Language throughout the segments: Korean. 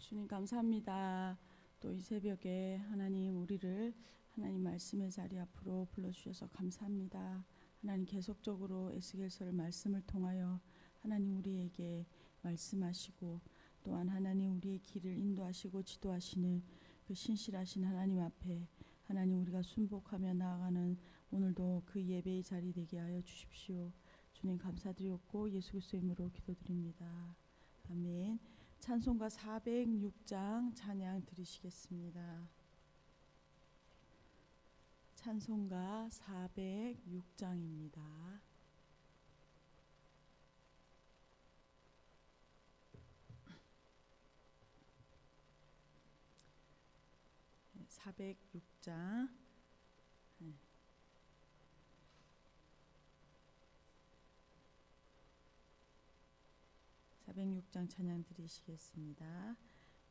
주님 감사합니다. 또 이 새벽에 하나님 우리를 하나님 말씀의 자리 앞으로 불러주셔서 감사합니다. 하나님 계속적으로 에스겔서를 말씀을 통하여 하나님 우리에게 말씀하시고 또한 하나님 우리의 길을 인도하시고 지도하시는 그 신실하신 하나님 앞에 하나님 우리가 순복하며 나아가는 오늘도 그 예배의 자리 되게 하여 주십시오. 주님 감사드렸고 예수 그리스도의 이름으로 기도드립니다. 아멘. 찬송가 406장 찬양 드리시겠습니다. 찬송가 406장입니다. 406장 406장 찬양 드리시겠습니다.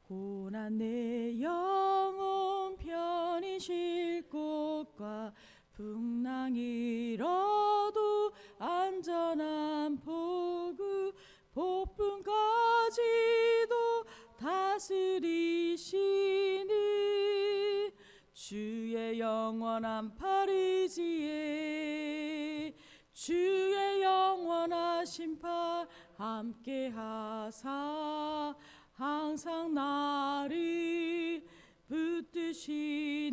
고난 내 영혼 편히 쉴 곳과 풍랑 일어도 안전한 포구 폭풍까지도 다스리시니 주의 영원한 팔의지에 주의 영원하신 팔 함께 하사 항상 나를 붙드시니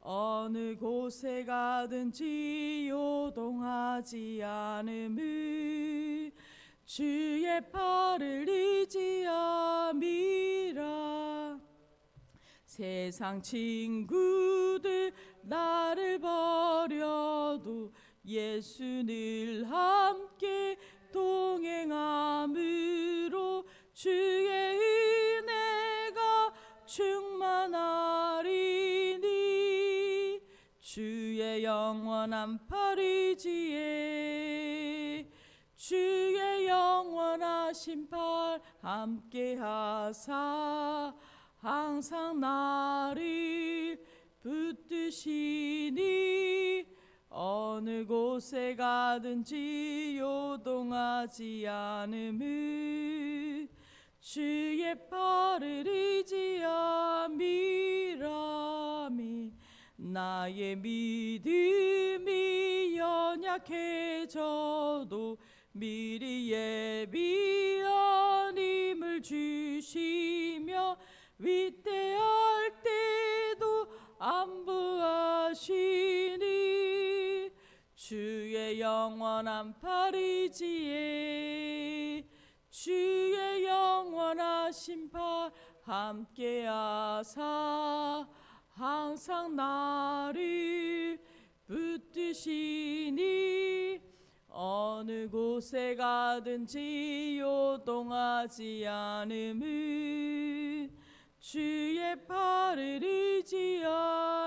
어느 곳에 가든지 요동하지 않음을 주의 팔을 의지함이라. 세상 친구들 나를 버려도 예수 늘 함께 동행함으로 주의 은혜가 충만하리니 주의 영원한 팔의지에 주의 영원하신 팔 함께 하사 항상 나를 붙드시니 어느 곳에 가든지 요동하지 않음을 주의 팔을 의지함이라미. 나의 믿음이 연약해져도 미리 예비한 힘을 주시며 위대할 때도 안보하시니 주의 영원한 팔의지에 주의 영원하신 팔 함께 하사 항상 나를 붙드시니 어느 곳에 가든지 요동하지 않음을 주의 팔을 의지함이라.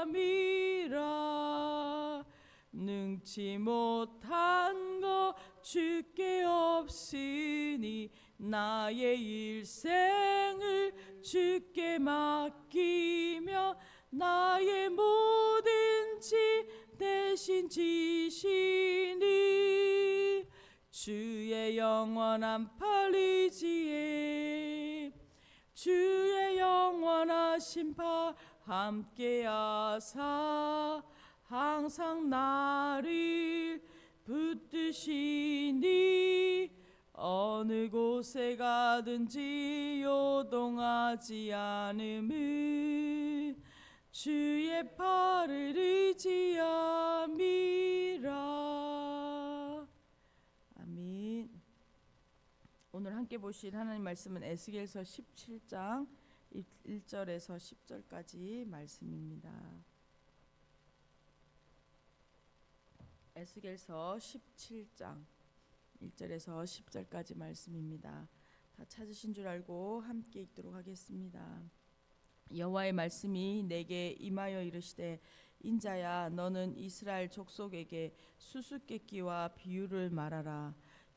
능치 못한 것 주께 없으니 나의 일생을 주께 맡기며 나의 모든 지 대신 지시니 주의 영원한 팔의지에 주의 영원하신 팔 함께 하사 항상 나를 붙드시니 어느 곳에 가든지 요동하지 않음을 주의 팔을 의지함이라. 아멘. 오늘 함께 보실 하나님 말씀은 에스겔서 17장 1절에서 10절까지 말씀입니다. 에스겔서 17장 1절에서 10절까지 말씀입니다. 다 찾으신 줄 알고 함께 읽도록 하겠습니다. 여호와의 말씀이 내게 임하여 이르시되 인자야 너는 이스라엘 족속에게 수수께끼와 비유를 말하라.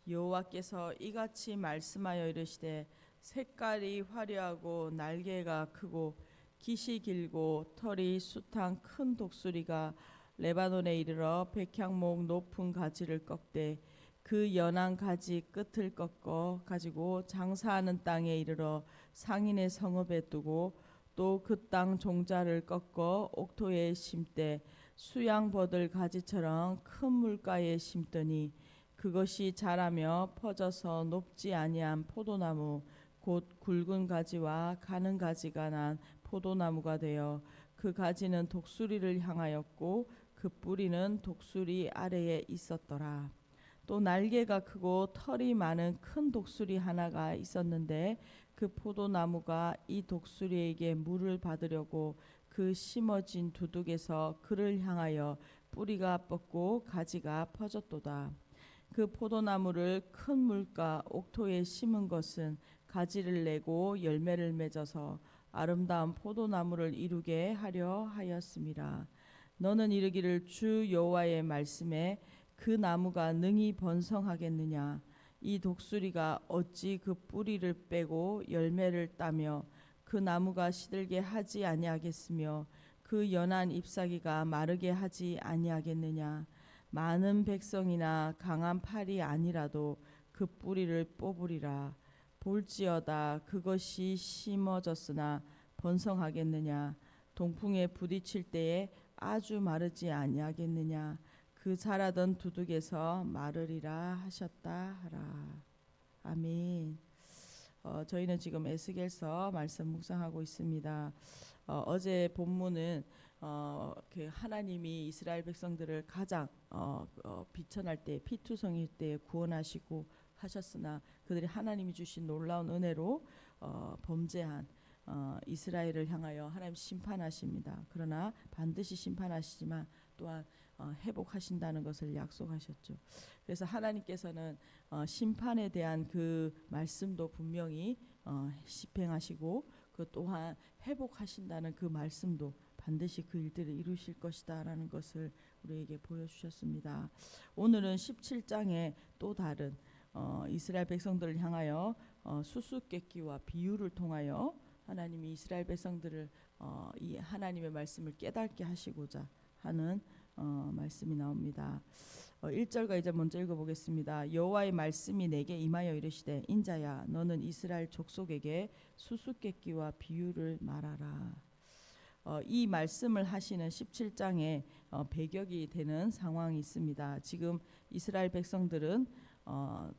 여호와께서 이같이 말씀하여 이르시되 색깔이 화려하고 날개가 크고 깃이 길고 털이 숱한 큰 독수리가 레바논에 이르러 백향목 높은 가지를 꺾되 그 연한 가지 끝을 꺾어 가지고 장사하는 땅에 이르러 상인의 성읍에 두고 또 그 땅 종자를 꺾어 옥토에 심되 수양 버들 가지처럼 큰 물가에 심더니 그것이 자라며 퍼져서 높지 아니한 포도나무 곧 굵은 가지와 가는 가지가 난 포도나무가 되어 그 가지는 독수리를 향하였고 그 뿌리는 독수리 아래에 있었더라. 또 날개가 크고 털이 많은 큰 독수리 하나가 있었는데 그 포도나무가 이 독수리에게 물을 받으려고 그 심어진 두둑에서 그를 향하여 뿌리가 뻗고 가지가 퍼졌도다. 그 포도나무를 큰 물가 옥토에 심은 것은 가지를 내고 열매를 맺어서 아름다운 포도나무를 이루게 하려 하였음이라. 너는 이르기를 주 여호와의 말씀에 그 나무가 능히 번성하겠느냐. 이 독수리가 어찌 그 뿌리를 빼고 열매를 따며 그 나무가 시들게 하지 아니하겠으며 그 연한 잎사귀가 마르게 하지 아니하겠느냐. 많은 백성이나 강한 팔이 아니라도 그 뿌리를 뽑으리라. 볼지어다 그것이 심어졌으나 번성하겠느냐. 동풍에 부딪힐 때에 아주 마르지 아니하겠느냐. 그 자라던 두둑에서 마르리라 하셨다 하라. 아멘. 저희는 지금 에스겔서 말씀 묵상하고 있습니다. 어제 본문은 그 하나님이 이스라엘 백성들을 가장 비천할 때 피투성일 때 구원하시고 하셨으나 그들이 하나님이 주신 놀라운 은혜로 범죄한 이스라엘을 향하여 하나님 심판하십니다. 그러나 반드시 심판하시지만 또한 회복하신다는 것을 약속하셨죠. 그래서 하나님께서는 심판에 대한 그 말씀도 분명히 집행하시고 그 또한 회복하신다는 그 말씀도 반드시 그 일들을 이루실 것이다라는 것을 우리에게 보여주셨습니다. 오늘은 17장의 또 다른 이스라엘 백성들을 향하여 수수께끼와 비유를 통하여 하나님이 이스라엘 백성들을 이 하나님의 말씀을 깨닫게 하시고자 하는 말씀이 나옵니다. 1절과 이제 먼저 읽어보겠습니다. 여호와의 말씀이 내게 임하여 이르시되 인자야 너는 이스라엘 족속에게 수수께끼와 비유를 말하라. 이 말씀을 하시는 17장에 배경이 되는 상황이 있습니다. 지금 이스라엘 백성들은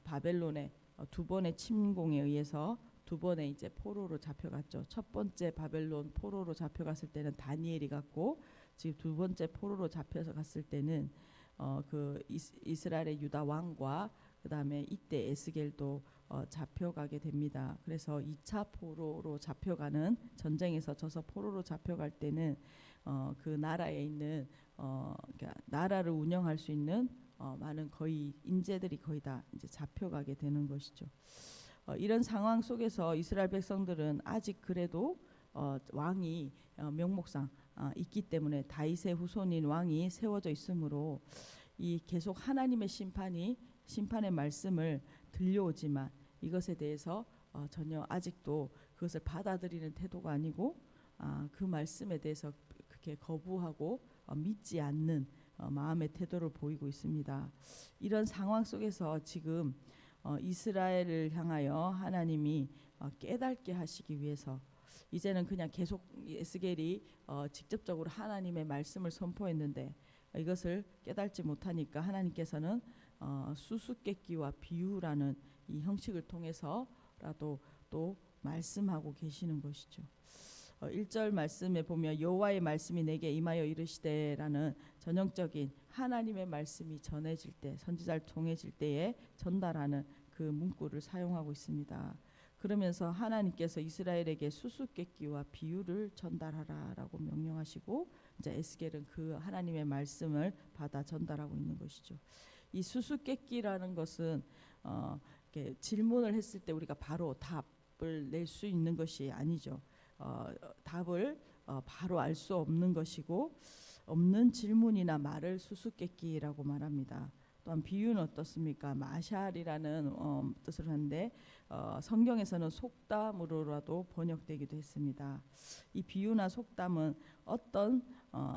바벨론의 두 번의 침공에 의해서 두 번의 이제 포로로 잡혀갔죠. 첫 번째 바벨론 포로로 잡혀갔을 때는 다니엘이 갔고 지금 두 번째 포로로 잡혀서 갔을 때는 그 이스라엘의 유다 왕과 그 다음에 이때 에스겔도 잡혀가게 됩니다. 그래서 2차 포로로 잡혀가는 전쟁에서 져서 포로로 잡혀갈 때는 그 나라에 있는 그러니까 나라를 운영할 수 있는 많은 거의 인재들이 거의 다 이제 잡혀가게 되는 것이죠. 이런 상황 속에서 이스라엘 백성들은 아직 그래도 왕이 명목상 있기 때문에 다윗의 후손인 왕이 세워져 있으므로 이 계속 하나님의 심판의 말씀을 들려오지만 이것에 대해서 전혀 아직도 그것을 받아들이는 태도가 아니고 그 말씀에 대해서 그렇게 거부하고 믿지 않는 마음의 태도를 보이고 있습니다. 이런 상황 속에서 지금 이스라엘을 향하여 하나님이 깨닫게 하시기 위해서 이제는 그냥 계속 에스겔이 직접적으로 하나님의 말씀을 선포했는데 이것을 깨닫지 못하니까 하나님께서는 수수께끼와 비유라는 이 형식을 통해서라도 또 말씀하고 계시는 것이죠. 1절 말씀에 보면 여호와의 말씀이 내게 임하여 이르시되라는 전형적인 하나님의 말씀이 전해질 때 선지자를 통해질 때에 전달하는 그 문구를 사용하고 있습니다. 그러면서 하나님께서 이스라엘에게 수수께끼와 비유를 전달하라라고 명령하시고 이제 에스겔은 그 하나님의 말씀을 받아 전달하고 있는 것이죠. 이 수수께끼라는 것은 이렇게 질문을 했을 때 우리가 바로 답을 낼 수 있는 것이 아니죠. 답을 바로 알 수 없는 것이고 없는 질문이나 말을 수수께끼라고 말합니다. 또한 비유는 어떻습니까? 마샬이라는 뜻을 하는데 성경에서는 속담으로라도 번역되기도 했습니다. 이 비유나 속담은 어떤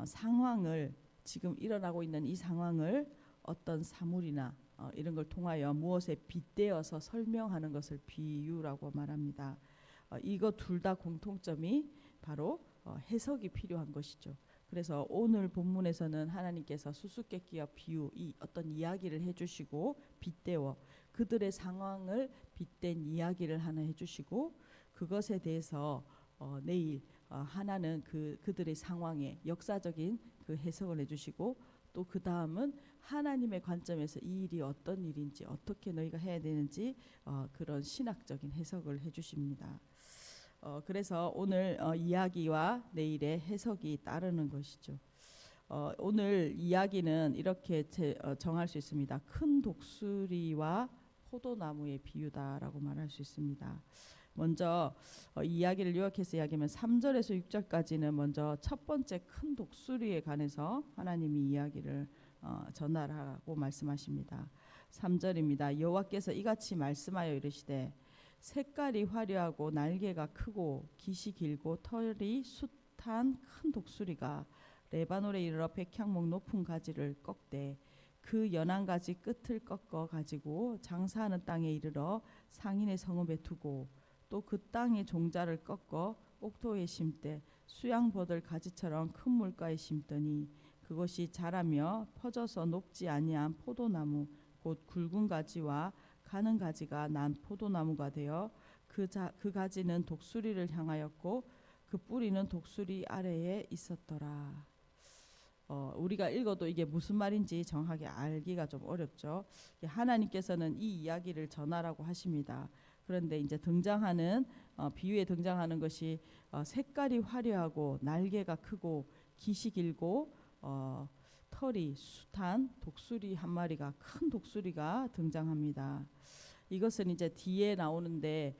상황을 지금 일어나고 있는 이 상황을 어떤 사물이나 이런 걸 통하여 무엇에 빗대어서 설명하는 것을 비유라고 말합니다. 이거 둘 다 공통점이 바로 해석이 필요한 것이죠. 그래서 오늘 본문에서는 하나님께서 수수께끼와 비유, 이 어떤 이야기를 해주시고 빗대어 그들의 상황을 빗댄 이야기를 하나 해주시고 그것에 대해서 내일 하나는 그들의 상황에 역사적인 그 해석을 해주시고 또 그 다음은 하나님의 관점에서 이 일이 어떤 일인지 어떻게 너희가 해야 되는지 그런 신학적인 해석을 해주십니다. 그래서 오늘 이야기와 내일의 해석이 따르는 것이죠. 오늘 이야기는 이렇게 정할 수 있습니다. 큰 독수리와 포도나무의 비유다라고 말할 수 있습니다. 먼저 이야기를 요약해서 이야기하면 3절에서 6절까지는 먼저 첫 번째 큰 독수리에 관해서 하나님이 이야기를 전하라고 말씀하십니다. 3절입니다. 여호와께서 이같이 말씀하여 이르시되 색깔이 화려하고 날개가 크고 깃이 길고 털이 숱한 큰 독수리가 레바논에 이르러 백향목 높은 가지를 꺾되 그 연한 가지 끝을 꺾어 가지고 장사하는 땅에 이르러 상인의 성읍에 두고 또 그 땅의 종자를 꺾어 옥토에 심되 수양버들 가지처럼 큰 물가에 심더니 그것이 자라며 퍼져서 높지 아니한 포도나무 곧 굵은 가지와 가는 가지가 난 포도나무가 되어 그 가지는 독수리를 향하였고 그 뿌리는 독수리 아래에 있었더라. 우리가 읽어도 이게 무슨 말인지 정확하게 알기가 좀 어렵죠. 하나님께서는 이 이야기를 전하라고 하십니다. 그런데 이제 등장하는 비유에 등장하는 것이 색깔이 화려하고 날개가 크고 깃이 길고 털이 숱한 독수리 한 마리가 큰 독수리가 등장합니다. 이것은 이제 뒤에 나오는데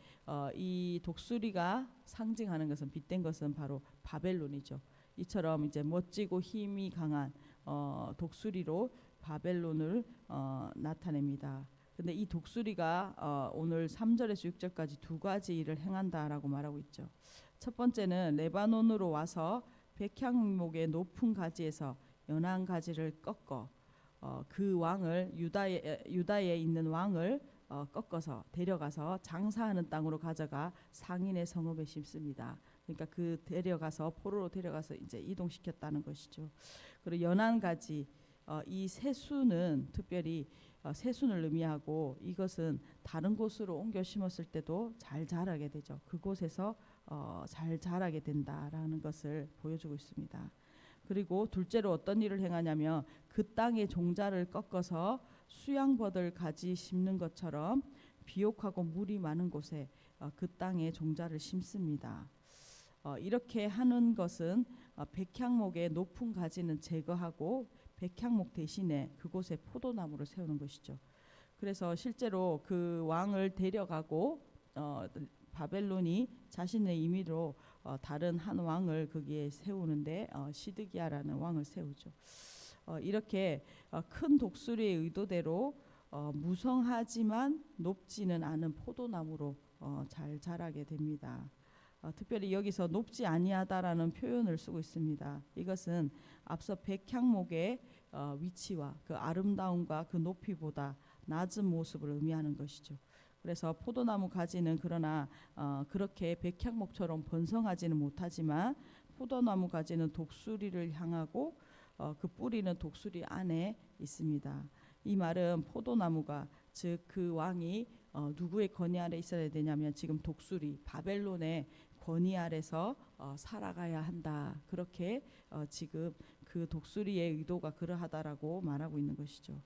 이 독수리가 상징하는 것은 빗댄 것은 바로 바벨론이죠. 이처럼 이제 멋지고 힘이 강한 독수리로 바벨론을 나타냅니다. 근데 이 독수리가 오늘 3절에서 6절까지 두 가지 일을 행한다라고 말하고 있죠. 첫 번째는 레바논으로 와서 백향목의 높은 가지에서 연한 가지를 꺾어 그 왕을 유다에 있는 왕을 꺾어서 데려가서 장사하는 땅으로 가져가 상인의 성읍에 심습니다. 그러니까 그 데려가서 포로로 데려가서 이제 이동시켰다는 것이죠. 그리고 연한 가지 이 세수는 특별히 세순을 의미하고 이것은 다른 곳으로 옮겨 심었을 때도 잘 자라게 되죠. 그곳에서 잘 자라게 된다라는 것을 보여주고 있습니다. 그리고 둘째로 어떤 일을 행하냐면 그 땅의 종자를 꺾어서 수양버들 가지 심는 것처럼 비옥하고 물이 많은 곳에 그 땅에 종자를 심습니다. 이렇게 하는 것은 백향목의 높은 가지는 제거하고 백향목 대신에 그곳에 포도나무를 세우는 것이죠. 그래서 실제로 그 왕을 데려가고 바벨론이 자신의 임의로 다른 한 왕을 거기에 세우는데 시드기야라는 왕을 세우죠. 이렇게 큰 독수리의 의도대로 무성하지만 높지는 않은 포도나무로 잘 자라게 됩니다. 특별히 여기서 높지 아니하다라는 표현을 쓰고 있습니다. 이것은 앞서 백향목의 위치와 그 아름다움과 그 높이보다 낮은 모습을 의미하는 것이죠. 그래서 포도나무 가지는 그러나 그렇게 백향목처럼 번성하지는 못하지만 포도나무 가지는 독수리를 향하고 그 뿌리는 독수리 안에 있습니다. 이 말은 포도나무가 즉 그 왕이 누구의 권위 아래 있어야 되냐면 지금 독수리 바벨론의 권위 아래서 살아가야 한다. 그렇게 지금 그 독수리의 의도가 그러하다라고 말하고 있는 것이죠.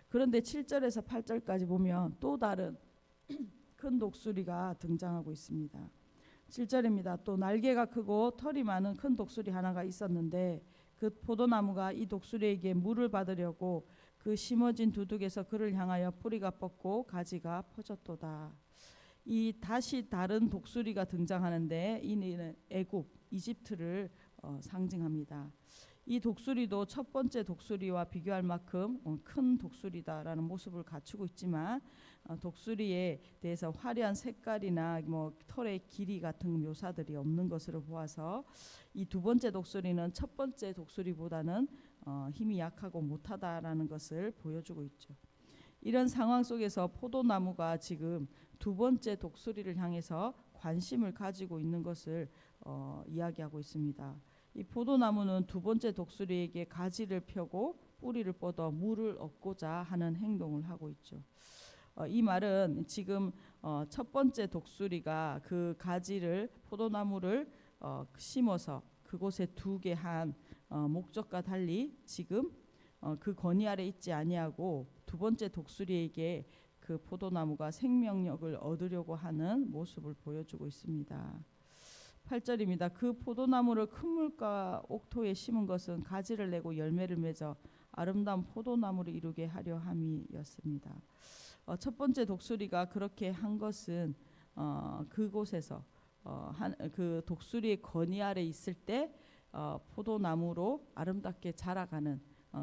그런데 7절에서 8절까지 보면 또 다른 큰 독수리가 등장하고 있습니다. 7절입니다. 또 날개가 크고 털이 많은 큰 독수리 하나가 있었는데 그 포도나무가 이 독수리에게 물을 받으려고 그 심어진 두둑에서 그를 향하여 뿌리가 뻗고 가지가 퍼졌도다. 이 다시 다른 독수리가 등장하는데 이는 애굽, 이집트를 상징합니다. 이 독수리도 첫 번째 독수리와 비교할 만큼 큰 독수리다라는 모습을 갖추고 있지만 독수리에 대해서 화려한 색깔이나 털의 길이 같은 묘사들이 없는 것으로 보아서 이 두 번째 독수리는 첫 번째 독수리보다는 힘이 약하고 못하다라는 것을 보여주고 있죠. 이런 상황 속에서 포도나무가 지금 두 번째 독수리를 향해서 관심을 가지고 있는 것을 이야기하고 있습니다. 이 포도나무는 두 번째 독수리에게 가지를 펴고 뿌리를 뻗어 물을 얻고자 하는 행동을 하고 있죠. 이 말은 지금 첫 번째 독수리가 그 가지를 포도나무를 심어서 그곳에 두게 한 목적과 달리 지금 그 건의 아래 있지 아니하고 두 번째 독수리에게 그 포도나무가 생명력을 얻으려고 하는 모습을 보여주고 있습니다. 8절입니다. 그 포도나무를 큰 물가 옥토에 심은 것은 가지를 내고 열매를 맺어 아름다운 포도나무를 이루게 하려 함이었습니다. 첫 번째 독수리가 그렇게 한 것은 그곳에서 그 독수리의 건의 아래 있을 때 포도나무로 아름답게 자라가는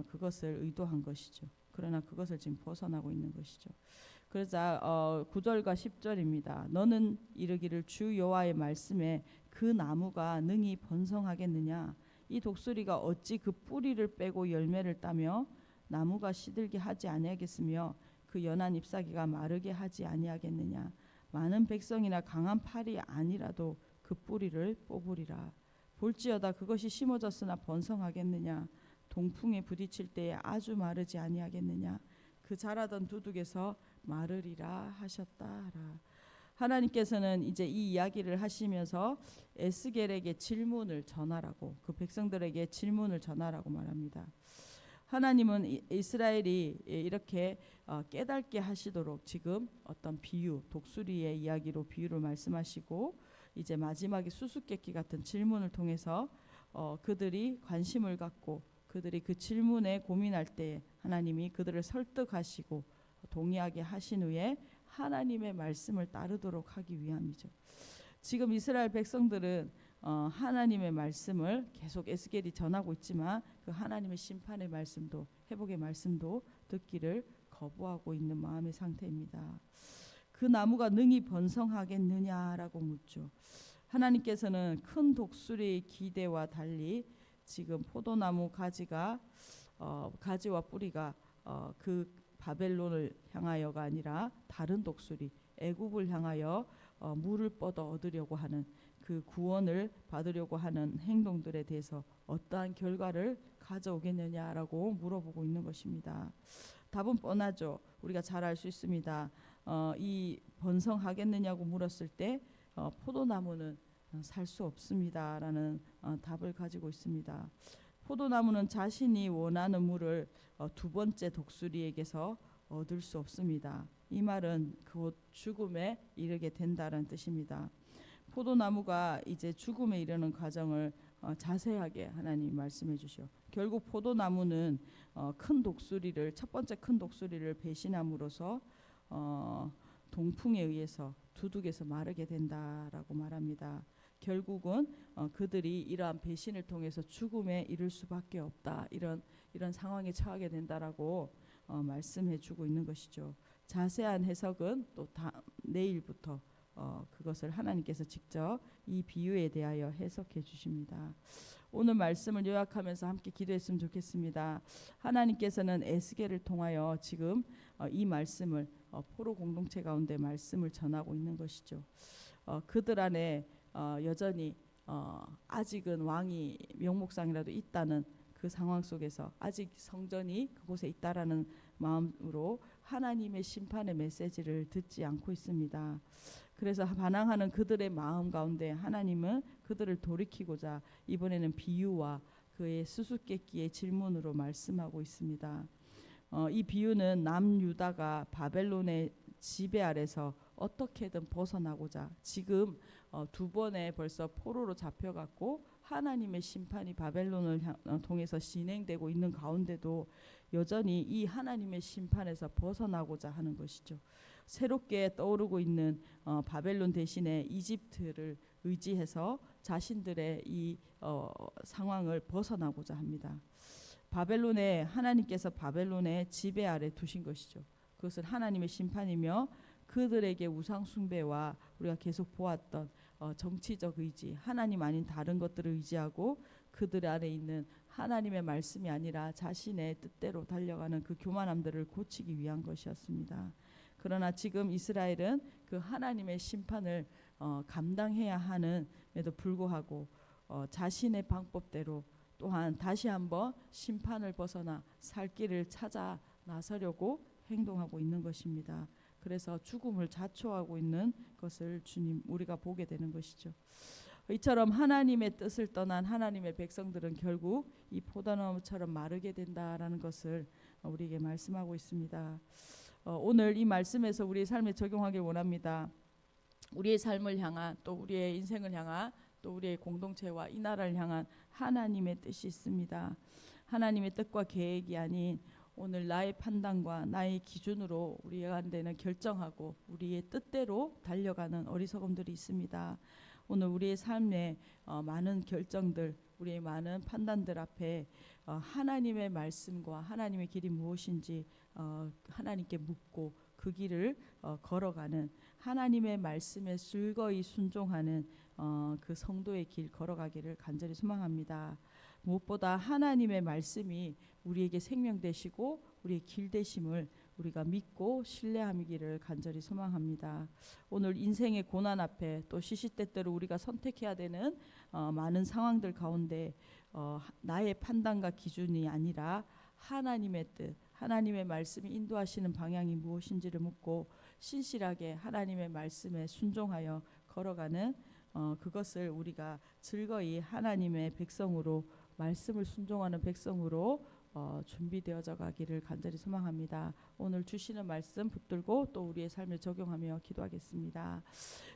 그것을 의도한 것이죠. 그러나 그것을 지금 벗어나고 있는 것이죠. 그러자 9절과 10절입니다. 너는 이르기를 주 여호와의 말씀에 그 나무가 능히 번성하겠느냐? 이 독수리가 어찌 그 뿌리를 빼고 열매를 따며 나무가 시들게 하지 아니하겠으며 그 연한 잎사귀가 마르게 하지 아니하겠느냐? 많은 백성이나 강한 팔이 아니라도 그 뿌리를 뽑으리라. 볼지어다 그것이 심어졌으나 번성하겠느냐? 동풍에 부딪힐 때에 아주 마르지 아니하겠느냐? 그 자라던 두둑에서 마르리라 하셨다라. 하나님께서는 이제 이 이야기를 하시면서 에스겔에게 질문을 전하라고, 그 백성들에게 질문을 전하라고 말합니다. 하나님은 이스라엘이 이렇게 깨닫게 하시도록 지금 어떤 비유, 독수리의 이야기로 비유를 말씀하시고 이제 마지막에 수수께끼 같은 질문을 통해서 그들이 관심을 갖고 그들이 그 질문에 고민할 때 하나님이 그들을 설득하시고 동의하게 하신 후에 하나님의 말씀을 따르도록 하기 위함이죠. 지금 이스라엘 백성들은 하나님의 말씀을 계속 에스겔이 전하고 있지만 그 하나님의 심판의 말씀도 회복의 말씀도 듣기를 거부하고 있는 마음의 상태입니다. 그 나무가 능히 번성하겠느냐라고 묻죠. 하나님께서는 큰 독수리의 기대와 달리 지금 포도나무 가지와 뿌리가 그 바벨론을 향하여가 아니라 다른 독수리 애굽을 향하여 물을 뻗어 얻으려고 하는 그 구원을 받으려고 하는 행동들에 대해서 어떠한 결과를 가져오겠느냐라고 물어보고 있는 것입니다. 답은 뻔하죠. 우리가 잘 알 수 있습니다. 이 번성하겠느냐고 물었을 때 포도나무는 살 수 없습니다라는 답을 가지고 있습니다. 포도나무는 자신이 원하는 물을 두 번째 독수리에게서 얻을 수 없습니다. 이 말은 곧 죽음에 이르게 된다는 뜻입니다. 포도나무가 이제 죽음에 이르는 과정을 자세하게 하나님이 말씀해 주시오. 결국 포도나무는 첫 번째 큰 독수리를 배신함으로써 동풍에 의해서 두둑에서 마르게 된다라고 말합니다. 결국은 그들이 이러한 배신을 통해서 죽음에 이를 수밖에 없다. 이런 상황에 처하게 된다라고 말씀해 주고 있는 것이죠. 자세한 해석은 또 내일부터 그것을 하나님께서 직접 이 비유에 대하여 해석해 주십니다. 오늘 말씀을 요약하면서 함께 기도했으면 좋겠습니다. 하나님께서는 에스겔을 통하여 지금 이 말씀을 포로 공동체 가운데 말씀을 전하고 있는 것이죠. 그들 안에 여전히 아직은 왕이 명목상이라도 있다는 그 상황 속에서 아직 성전이 그곳에 있다라는 마음으로 하나님의 심판의 메시지를 듣지 않고 있습니다. 그래서 반항하는 그들의 마음 가운데 하나님은 그들을 돌이키고자 이번에는 비유와 그의 수수께끼의 질문으로 말씀하고 있습니다. 이 비유는 남유다가 바벨론의 지배 아래서 어떻게든 벗어나고자 지금 두 번에 벌써 포로로 잡혀갔고 하나님의 심판이 바벨론을 통해서 진행되고 있는 가운데도 여전히 이 하나님의 심판에서 벗어나고자 하는 것이죠. 새롭게 떠오르고 있는 바벨론 대신에 이집트를 의지해서 자신들의 이 상황을 벗어나고자 합니다. 하나님께서 바벨론의 지배 아래 두신 것이죠. 그것은 하나님의 심판이며 그들에게 우상 숭배와 우리가 계속 보았던 정치적 의지, 하나님 아닌 다른 것들을 의지하고 그들 안에 있는 하나님의 말씀이 아니라 자신의 뜻대로 달려가는 그 교만함들을 고치기 위한 것이었습니다. 그러나 지금 이스라엘은 그 하나님의 심판을 감당해야 하는에도 불구하고 자신의 방법대로 또한 다시 한번 심판을 벗어나 살 길을 찾아 나서려고 행동하고 있는 것입니다. 그래서 죽음을 자초하고 있는 것을 주님 우리가 보게 되는 것이죠. 이처럼 하나님의 뜻을 떠난 하나님의 백성들은 결국 이 포도나무처럼 마르게 된다라는 것을 우리에게 말씀하고 있습니다. 오늘 이 말씀에서 우리의 삶에 적용하길 원합니다. 우리의 삶을 향한 또 우리의 인생을 향한 또 우리의 공동체와 이 나라를 향한 하나님의 뜻이 있습니다. 하나님의 뜻과 계획이 아닌 오늘 나의 판단과 나의 기준으로 우리가 한 데는 결정하고 우리의 뜻대로 달려가는 어리석음들이 있습니다. 오늘 우리의 삶에 많은 결정들, 우리의 많은 판단들 앞에 하나님의 말씀과 하나님의 길이 무엇인지 하나님께 묻고 그 길을 걸어가는 하나님의 말씀에 즐거이 순종하는 그 성도의 길 걸어가기를 간절히 소망합니다. 무엇보다 하나님의 말씀이 우리에게 생명 되시고 우리의 길 되심을 우리가 믿고 신뢰하기를 간절히 소망합니다. 오늘 인생의 고난 앞에 또 시시때때로 우리가 선택해야 되는 많은 상황들 가운데 나의 판단과 기준이 아니라 하나님의 뜻, 하나님의 말씀이 인도하시는 방향이 무엇인지를 묻고 신실하게 하나님의 말씀에 순종하여 걸어가는 그것을 우리가 즐거이 하나님의 백성으로 말씀을 순종하는 백성으로 준비되어져 가기를 간절히 소망합니다. 오늘 주시는 말씀 붙들고 또 우리의 삶에 적용하며 기도하겠습니다.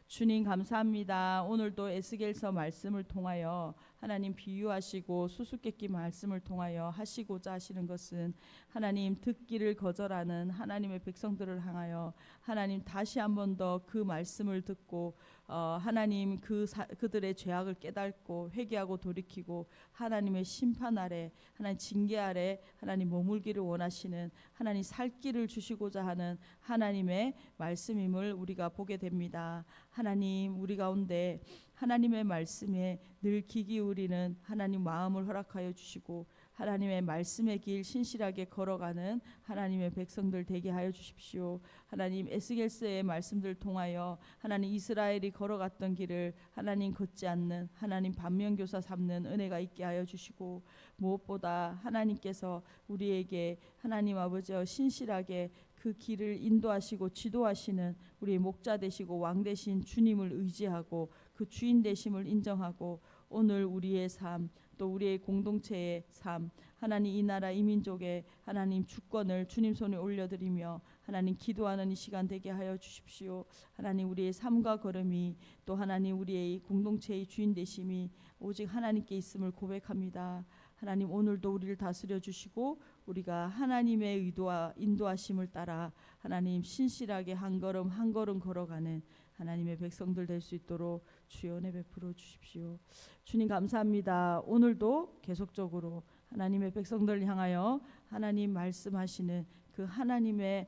주님 감사합니다. 오늘도 에스겔서 말씀을 통하여 하나님 비유하시고 수수께끼 말씀을 통하여 하시고자 하시는 것은 하나님 듣기를 거절하는 하나님의 백성들을 향하여 하나님 다시 한 번 더 그 말씀을 듣고 하나님 그들의 죄악을 깨닫고 회개하고 돌이키고 하나님의 심판 아래 하나님 징계 아래 하나님 머물기를 원하시는 하나님 살 길을 주시고자 하는 하나님의 말씀임을 우리가 보게 됩니다. 하나님 우리 가운데 하나님의 말씀에 늘 귀 기울이는 하나님 마음을 허락하여 주시고 하나님의 말씀의 길 신실하게 걸어가는 하나님의 백성들 되게 하여 주십시오. 하나님 에스겔서의 말씀들 통하여 하나님 이스라엘이 걸어갔던 길을 하나님 걷지 않는 하나님 반면교사 삼는 은혜가 있게 하여 주시고 무엇보다 하나님께서 우리에게 하나님 아버지여 신실하게 그 길을 인도하시고 지도하시는 우리의 목자 되시고 왕 되신 주님을 의지하고 그 주인 되심을 인정하고 오늘 우리의 삶 또 우리의 공동체의 삶 하나님 이 나라 이 민족의 하나님 주권을 주님 손에 올려드리며 하나님 기도하는 이 시간 되게 하여 주십시오. 하나님 우리의 삶과 걸음이 또 하나님 우리의 공동체의 주인 되심이 오직 하나님께 있음을 고백합니다. 하나님 오늘도 우리를 다스려 주시고 우리가 하나님의 의도와 인도하심을 따라 하나님 신실하게 한 걸음 한 걸음 걸어가는 하나님의 백성들 될 수 있도록 주여 은혜 베풀어 주십시오. 주님 감사합니다. 오늘도 계속적으로 하나님의 백성들을 향하여 하나님 말씀하시는 그 하나님의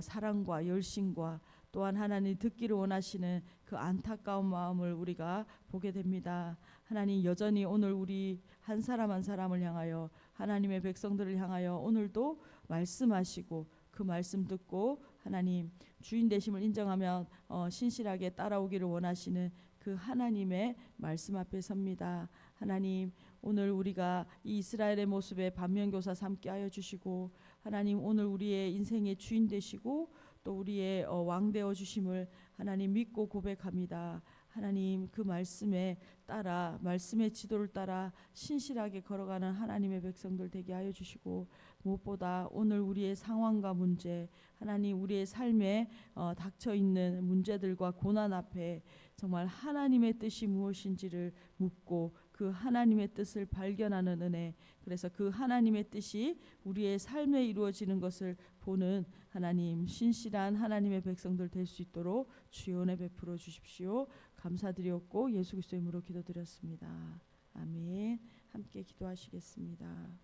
사랑과 열심과 또한 하나님 듣기를 원하시는 그 안타까운 마음을 우리가 보게 됩니다. 하나님 여전히 오늘 우리 한 사람 한 사람을 향하여 하나님의 백성들을 향하여 오늘도 말씀하시고 그 말씀 듣고 하나님 주인 되심을 인정하며 신실하게 따라오기를 원하시는 그 하나님의 말씀 앞에 섭니다. 하나님 오늘 우리가 이 이스라엘의 모습에 반면교사 삼게 하여 주시고 하나님 오늘 우리의 인생의 주인 되시고 또 우리의 왕 되어 주심을 하나님 믿고 고백합니다. 하나님 그 말씀에 따라 말씀의 지도를 따라 신실하게 걸어가는 하나님의 백성들 되게 하여 주시고 무엇보다 오늘 우리의 상황과 문제 하나님 우리의 삶에 닥쳐 있는 문제들과 고난 앞에 정말 하나님의 뜻이 무엇인지를 묻고 그 하나님의 뜻을 발견하는 은혜 그래서 그 하나님의 뜻이 우리의 삶에 이루어지는 것을 보는 하나님 신실한 하나님의 백성들 될 수 있도록 주여 은혜 베풀어 주십시오. 감사드렸고 예수 그리스도의 이름으로 기도드렸습니다. 아멘. 함께 기도하시겠습니다.